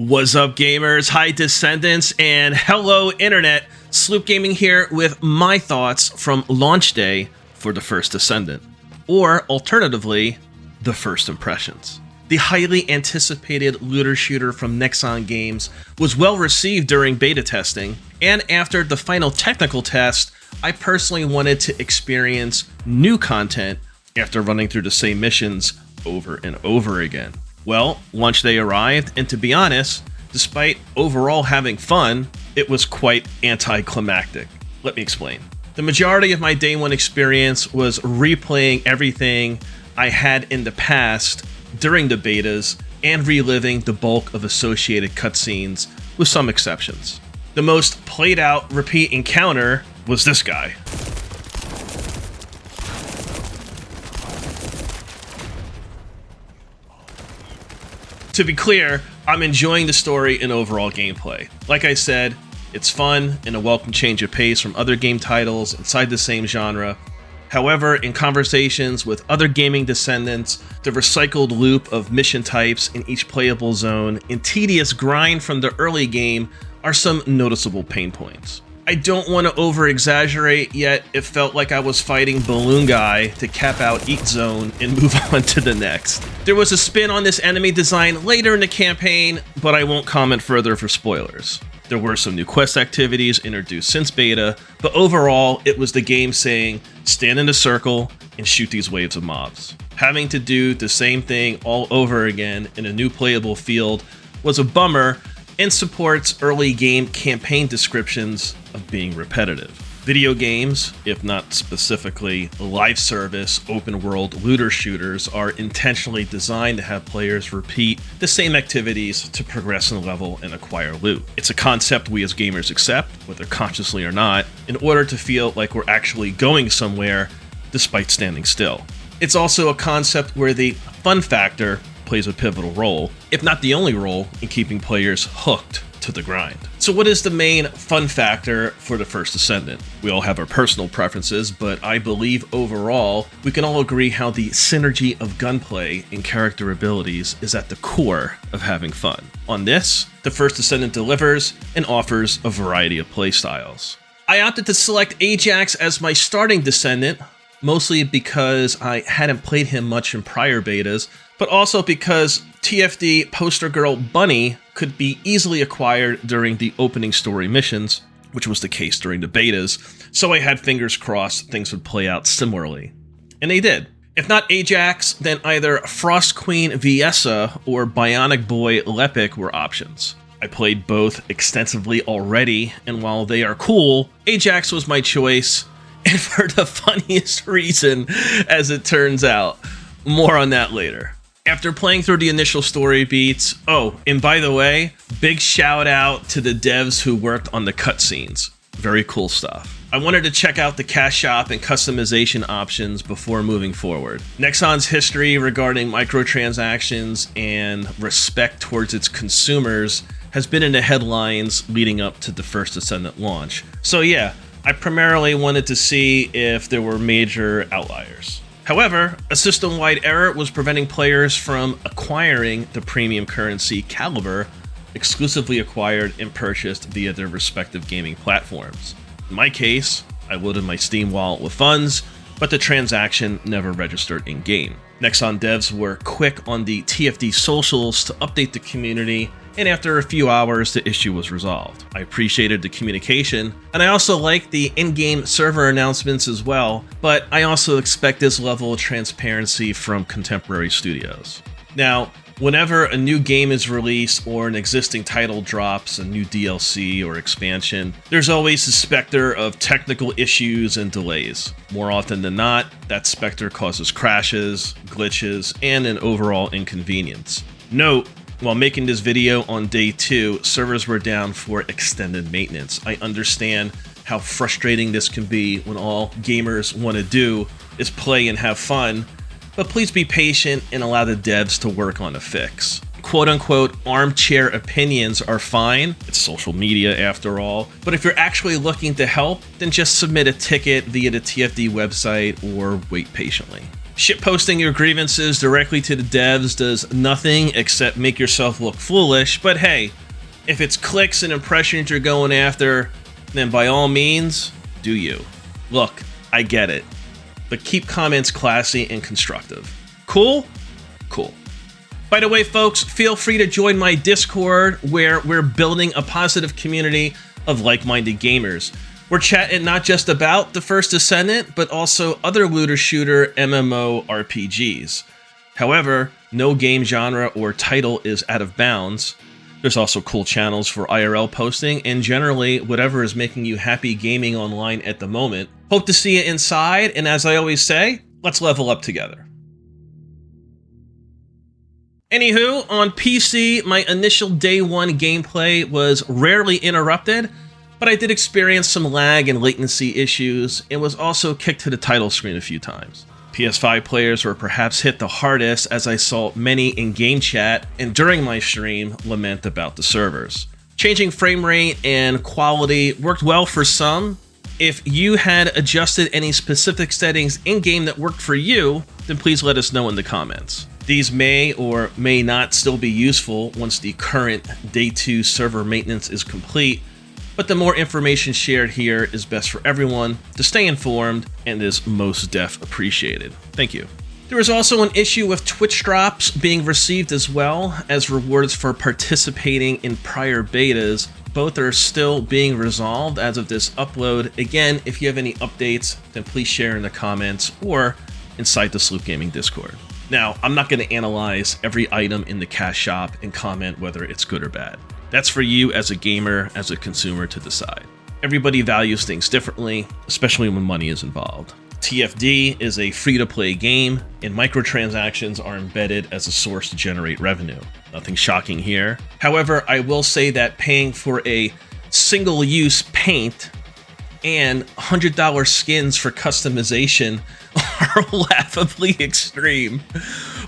What's up, gamers? Hi, Descendants, and hello, Internet. Sloop Gaming here with my thoughts from launch day for the First Descendant, or alternatively, the First Impressions. The highly anticipated looter shooter from NEXON Games was well received during beta testing, and after the final technical test, I personally wanted to experience new content after running through the same missions over and over again. Well, launch day arrived, and to be honest, despite overall having fun, it was quite anticlimactic. Let me explain. The majority of my day one experience was replaying everything I had in the past during the betas and reliving the bulk of associated cutscenes, with some exceptions. The most played out repeat encounter was this guy. To be clear, I'm enjoying the story and overall gameplay. Like I said, it's fun and a welcome change of pace from other game titles inside the same genre. However, in conversations with other gaming descendants, the recycled loop of mission types in each playable zone and tedious grind from the early game are some noticeable pain points. I don't want to over-exaggerate, yet it felt like I was fighting Balloon Guy to cap out each zone and move on to the next. There was a spin on this enemy design later in the campaign, but I won't comment further for spoilers. There were some new quest activities introduced since beta, but overall, it was the game saying, stand in a circle and shoot these waves of mobs. Having to do the same thing all over again in a new playable field was a bummer, and supports early game campaign descriptions of being repetitive. Video games, if not specifically live service open world looter shooters, are intentionally designed to have players repeat the same activities to progress in the level and acquire loot. It's a concept we as gamers accept, whether consciously or not, in order to feel like we're actually going somewhere despite standing still. It's also a concept where the fun factor plays a pivotal role, if not the only role, in keeping players hooked to the grind. So what is the main fun factor for the First Descendant? We all have our personal preferences, but I believe overall, we can all agree how the synergy of gunplay and character abilities is at the core of having fun. On this, the First Descendant delivers and offers a variety of playstyles. I opted to select Ajax as my starting Descendant, mostly because I hadn't played him much in prior betas, but also because TFD poster girl Bunny could be easily acquired during the opening story missions, which was the case during the betas, so I had fingers crossed things would play out similarly. And they did. If not Ajax, then either Frost Queen Viessa or Bionic Boy Lepic were options. I played both extensively already, and while they are cool, Ajax was my choice, and for the funniest reason, as it turns out. More on that later. After playing through the initial story beats, oh, and by the way, big shout out to the devs who worked on the cutscenes. Very cool stuff. I wanted to check out the cash shop and customization options before moving forward. NEXON's history regarding microtransactions and respect towards its consumers has been in the headlines leading up to the First Descendant launch. So yeah, I primarily wanted to see if there were major outliers. However, a system-wide error was preventing players from acquiring the premium currency Caliber, exclusively acquired and purchased via their respective gaming platforms. In my case, I loaded my Steam wallet with funds, but the transaction never registered in-game. NEXON devs were quick on the TFD socials to update the community, and after a few hours, the issue was resolved. I appreciated the communication, and I also liked the in-game server announcements as well, but I also expect this level of transparency from contemporary studios. Now, whenever a new game is released or an existing title drops a new DLC or expansion, there's always the specter of technical issues and delays. More often than not, that specter causes crashes, glitches, and an overall inconvenience. Note, while making this video on day 2, servers were down for extended maintenance. I understand how frustrating this can be when all gamers want to do is play and have fun, but please be patient and allow the devs to work on a fix. Quote-unquote armchair opinions are fine, it's social media after all, but if you're actually looking to help, then just submit a ticket via the TFD website or wait patiently. Shitposting your grievances directly to the devs does nothing except make yourself look foolish, but hey, if it's clicks and impressions you're going after, then by all means, do you. Look, I get it, but keep comments classy and constructive. Cool? Cool. By the way, folks, feel free to join my Discord where we're building a positive community of like-minded gamers. We're chatting not just about the First Descendant, but also other looter shooter MMO RPGs. However, no game genre or title is out of bounds. There's also cool channels for IRL posting, and generally, whatever is making you happy gaming online at the moment. Hope to see you inside, and as I always say, let's level up together. Anywho, on PC, my initial day one gameplay was rarely interrupted, but I did experience some lag and latency issues, and was also kicked to the title screen a few times. PS5 players were perhaps hit the hardest, as I saw many in game chat and during my stream lament about the servers. Changing frame rate and quality worked well for some. If you had adjusted any specific settings in-game that worked for you, then please let us know in the comments. These may or may not still be useful once the current Day 2 server maintenance is complete, but the more information shared here is best for everyone to stay informed and is most def appreciated. Thank you. There was also an issue with Twitch drops being received as well as rewards for participating in prior betas. Both are still being resolved as of this upload. Again, if you have any updates, then please share in the comments or inside the Sloop Gaming Discord. Now, I'm not going to analyze every item in the cash shop and comment whether it's good or bad. That's for you as a gamer, as a consumer to decide. Everybody values things differently, especially when money is involved. TFD is a free-to-play game, and microtransactions are embedded as a source to generate revenue. Nothing shocking here. However, I will say that paying for a single-use paint and $100 skins for customization are laughably extreme.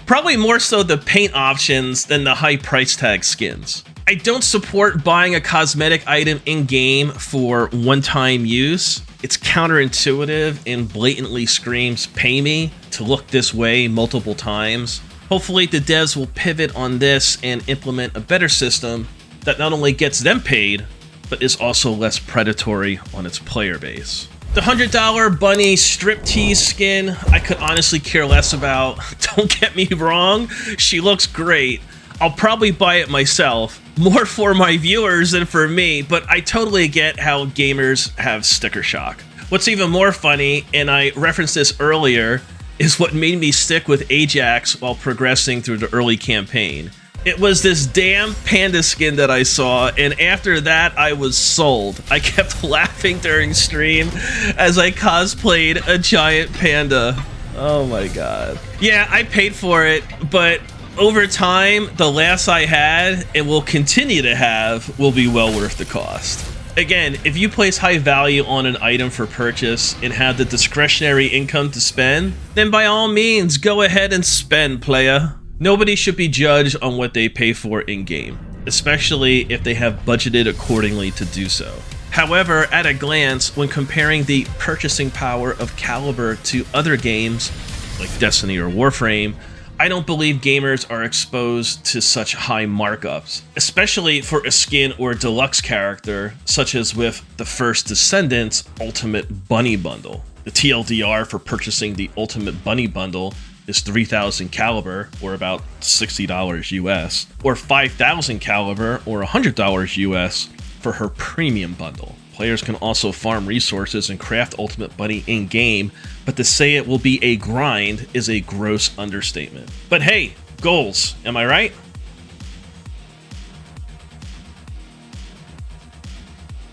Probably more so the paint options than the high price tag skins. I don't support buying a cosmetic item in-game for one-time use. It's counterintuitive and blatantly screams, pay me to look this way multiple times. Hopefully the devs will pivot on this and implement a better system that not only gets them paid, but is also less predatory on its player base. The $100 Bunny striptease skin, I could honestly care less about. Don't get me wrong, she looks great. I'll probably buy it myself, more for my viewers than for me, but I totally get how gamers have sticker shock. What's even more funny, and I referenced this earlier, is what made me stick with Ajax while progressing through the early campaign. It was this damn panda skin that I saw, and after that I was sold. I kept laughing during stream as I cosplayed a giant panda. Oh my god. Yeah, I paid for it, but over time, the laughs I had, and will continue to have, will be well worth the cost. Again, if you place high value on an item for purchase and have the discretionary income to spend, then by all means, go ahead and spend, playa. Nobody should be judged on what they pay for in-game, especially if they have budgeted accordingly to do so. However, at a glance, when comparing the purchasing power of Caliber to other games, like Destiny or Warframe, I don't believe gamers are exposed to such high markups, especially for a skin or deluxe character, such as with the First Descendants Ultimate Bunny Bundle. The TLDR for purchasing the Ultimate Bunny Bundle is 3,000 Caliber, or about $60 US, or 5,000 Caliber, or $100 US for her Premium Bundle. Players can also farm resources and craft Ultimate Bunny in-game, but to say it will be a grind is a gross understatement. But hey, goals, am I right?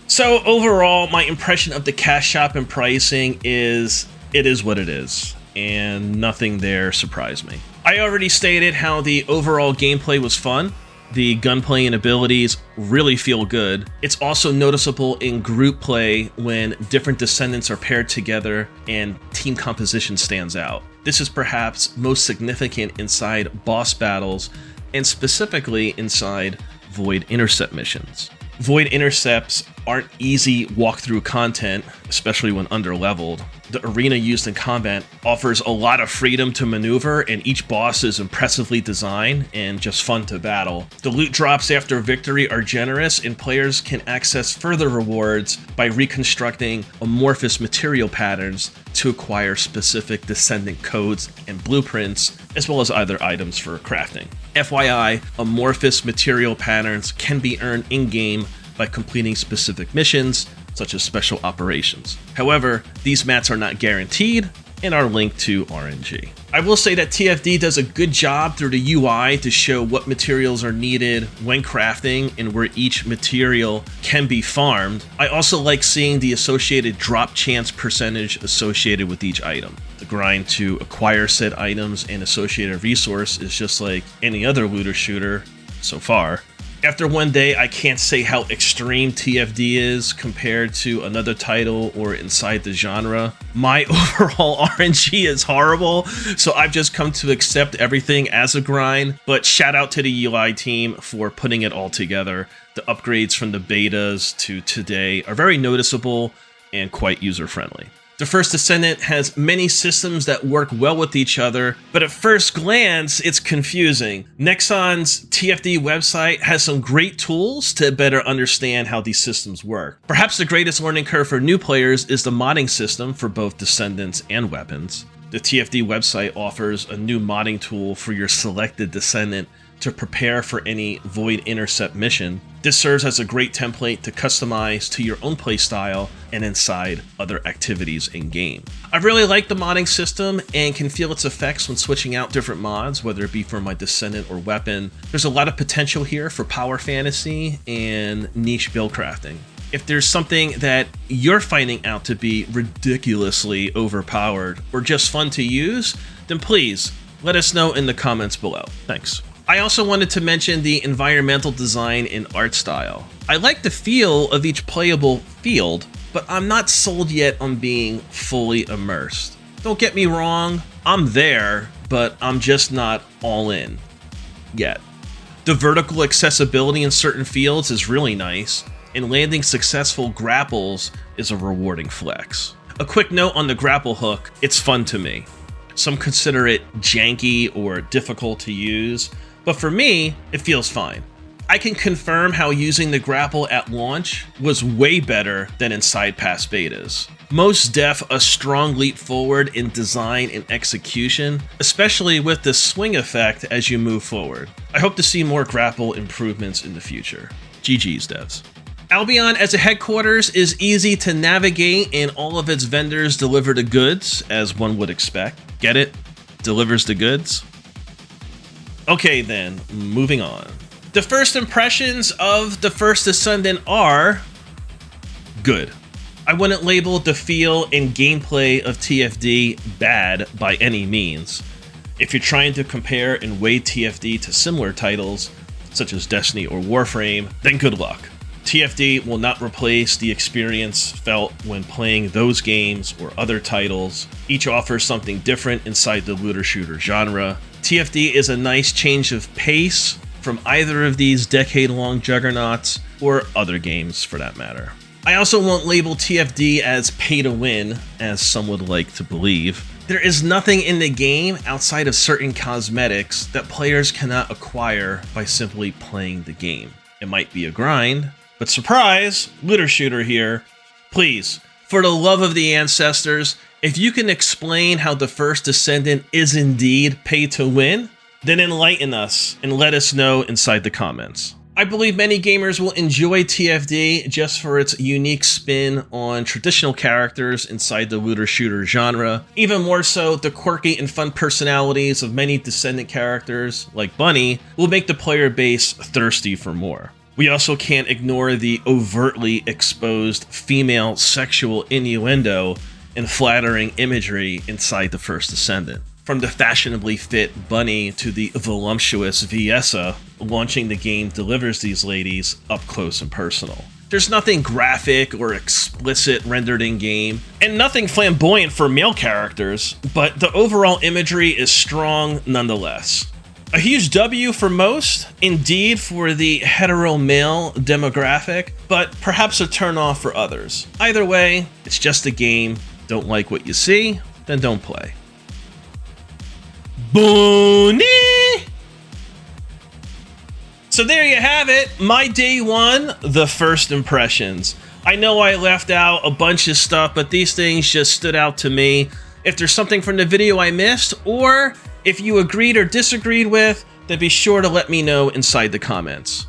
So overall, my impression of the cash shop and pricing is, it is what it is, and nothing there surprised me. I already stated how the overall gameplay was fun. The gunplay and abilities really feel good. It's also noticeable in group play when different descendants are paired together and team composition stands out. This is perhaps most significant inside boss battles and specifically inside Void Intercept missions. Void Intercepts aren't easy walkthrough content, especially when underleveled. The arena used in combat offers a lot of freedom to maneuver, and each boss is impressively designed and just fun to battle. The loot drops after victory are generous, and players can access further rewards by reconstructing amorphous material patterns to acquire specific Descendant codes and blueprints, as well as other items for crafting. FYI, amorphous material patterns can be earned in-game by completing specific missions, such as special operations. However, these mats are not guaranteed and are linked to RNG. I will say that TFD does a good job through the UI to show what materials are needed when crafting and where each material can be farmed. I also like seeing the associated drop chance percentage associated with each item. The grind to acquire said items and associated resource is just like any other looter shooter so far. After one day, I can't say how extreme TFD is compared to another title or inside the genre. My overall RNG is horrible, so I've just come to accept everything as a grind, but shout out to the UI team for putting it all together. The upgrades from the betas to today are very noticeable and quite user-friendly. The First Descendant has many systems that work well with each other, but at first glance, it's confusing. NEXON's TFD website has some great tools to better understand how these systems work. Perhaps the greatest learning curve for new players is the modding system for both Descendants and weapons. The TFD website offers a new modding tool for your selected Descendant to prepare for any Void Intercept mission. This serves as a great template to customize to your own playstyle and inside other activities in-game. I really like the modding system and can feel its effects when switching out different mods, whether it be for my Descendant or weapon. There's a lot of potential here for power fantasy and niche build crafting. If there's something that you're finding out to be ridiculously overpowered or just fun to use, then please let us know in the comments below. Thanks. I also wanted to mention the environmental design and art style. I like the feel of each playable field, but I'm not sold yet on being fully immersed. Don't get me wrong, I'm there, but I'm just not all in yet. The vertical accessibility in certain fields is really nice, and landing successful grapples is a rewarding flex. A quick note on the grapple hook, it's fun to me. Some consider it janky or difficult to use, but for me, it feels fine. I can confirm how using the grapple at launch was way better than inside past betas. Most def a strong leap forward in design and execution, especially with the swing effect as you move forward. I hope to see more grapple improvements in the future. GG's devs. Albion as a headquarters is easy to navigate and all of its vendors deliver the goods, as one would expect. Get it? Delivers the goods? Okay then, moving on. The first impressions of the First Descendant are good. I wouldn't label the feel and gameplay of TFD bad by any means. If you're trying to compare and weigh TFD to similar titles, such as Destiny or Warframe, then good luck. TFD will not replace the experience felt when playing those games or other titles. Each offers something different inside the looter shooter genre. TFD is a nice change of pace from either of these decade-long juggernauts or other games for that matter. I also won't label TFD as pay to win, as some would like to believe. There is nothing in the game outside of certain cosmetics that players cannot acquire by simply playing the game. It might be a grind, but surprise, looter shooter here. Please, for the love of the ancestors, if you can explain how the First Descendant is indeed pay to win, then enlighten us and let us know inside the comments. I believe many gamers will enjoy TFD just for its unique spin on traditional characters inside the looter shooter genre. Even more so, the quirky and fun personalities of many Descendant characters, like Bunny, will make the player base thirsty for more. We also can't ignore the overtly exposed female sexual innuendo and flattering imagery inside the First Descendant. From the fashionably fit Bunny to the voluptuous Viessa, launching the game delivers these ladies up close and personal. There's nothing graphic or explicit rendered in-game, and nothing flamboyant for male characters, but the overall imagery is strong nonetheless. A huge W for most, indeed for the hetero male demographic, but perhaps a turnoff for others. Either way, it's just a game. Don't like what you see, then don't play. Bunny! So there you have it, my day one, the first impressions. I know I left out a bunch of stuff, but these things just stood out to me. If there's something from the video I missed, or if you agreed or disagreed with, then be sure to let me know inside the comments.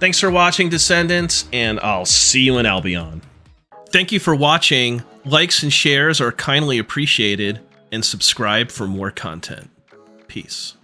Thanks for watching, Descendants, and I'll see you in Albion. Thank you for watching. Likes and shares are kindly appreciated, and subscribe for more content. Peace.